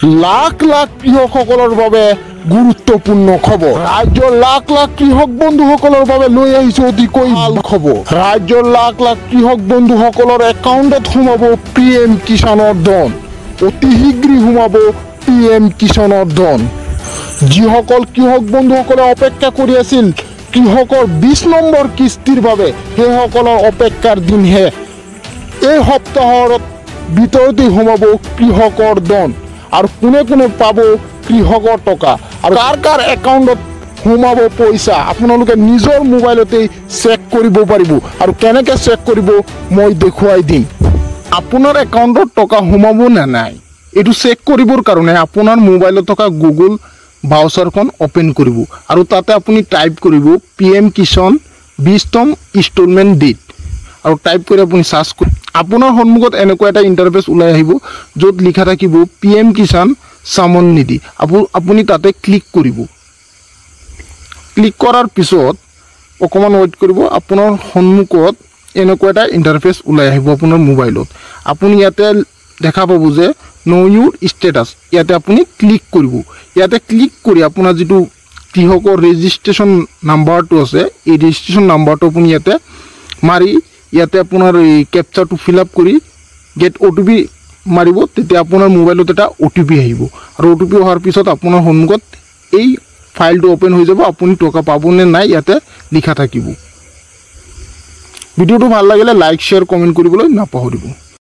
লাখ লাখ কৃষকসকলৰ বাবে গুৰুত্বপূৰ্ণ খবৰ। ৰাজ্যৰ লাখ লাখ কৃষক বন্ধুসকলৰ বাবে লৈ আহিছো অতিকৈ ভাল খবৰ। ৰাজ্যৰ লাখ লাখ কৃষক বন্ধুসকলৰ একাউণ্টত সোমাব PM কিষাণৰ ধন। অতি শীঘ্ৰেই সোমাব PM কিষাণৰ ধন। যিসকল কৃষক বন্ধুসকলে অপেক্ষা কৰি আছিল কৃষকৰ 20 নম্বৰ কিস্তিৰ বাবে, সেইসকলৰ অপেক্ষাৰ দিন শেষ। এই সপ্তাহৰ ভিতৰতে সোমাব কৃষকৰ ধন। আৰু কোনে কোনে পাব কৃষকৰ টকা আৰু কাৰ কাৰ একাউণ্টত সোমাব পইচা, আপোনালোকে নিজৰ মোবাইলতেই চেক কৰিব পাৰিব। আৰু কেনেকৈ চেক কৰিব মই দেখুৱাই দিম। আপোনাৰ একাউণ্টত টকা সোমাব নে নাই এইটো চেক কৰিবৰ কাৰণে আপোনাৰ মোবাইলত থকা গুগল ব্ৰাউচাৰখন অপেন কৰিব আৰু তাতে আপুনি টাইপ কৰিব PM কিষাণ 20তম ইনষ্টলমেণ্ট ডেট আৰু টাইপ কৰি আপুনি সাৰ্চ কৰিব। আপোনাৰ সন্মুখত এনেকুৱা এটা ইণ্টাৰফেচ ওলাই আহিব য'ত লিখা থাকিব PM কিষাণ সামন নিধি। আপুনি তাতে ক্লিক কৰিব। ক্লিক কৰাৰ পিছত অকণমান ৱেইট কৰিব। আপোনাৰ সন্মুখত এনেকুৱা এটা ইণ্টাৰফেচ ওলাই আহিব আপোনাৰ মোবাইলত। আপুনি ইয়াতে দেখা পাব যে নো ইউৰ ষ্টেটাছ, ইয়াতে আপুনি ক্লিক কৰিব। ইয়াতে ক্লিক কৰি আপোনাৰ যিটো কৃষকৰ ৰেজিষ্ট্ৰেশ্যন নাম্বাৰটো আছে, এই ৰেজিষ্ট্ৰেশ্যন নাম্বাৰটো আপুনি ইয়াতে মাৰি ইয়াতে আপোনাৰ এই কেপচাৰটো ফিল আপ কৰি গেট OTP মাৰিব। তেতিয়া আপোনাৰ মোবাইলত এটা OTP আহিব আৰু OTP অহাৰ পিছত আপোনাৰ সন্মুখত এই ফাইলটো অপেন হৈ যাব। আপুনি টকা পাব নে নাই ইয়াতে লিখা থাকিব। ভিডিঅ'টো ভাল লাগিলে লাইক শ্বেয়াৰ কমেণ্ট কৰিবলৈ নাপাহৰিব।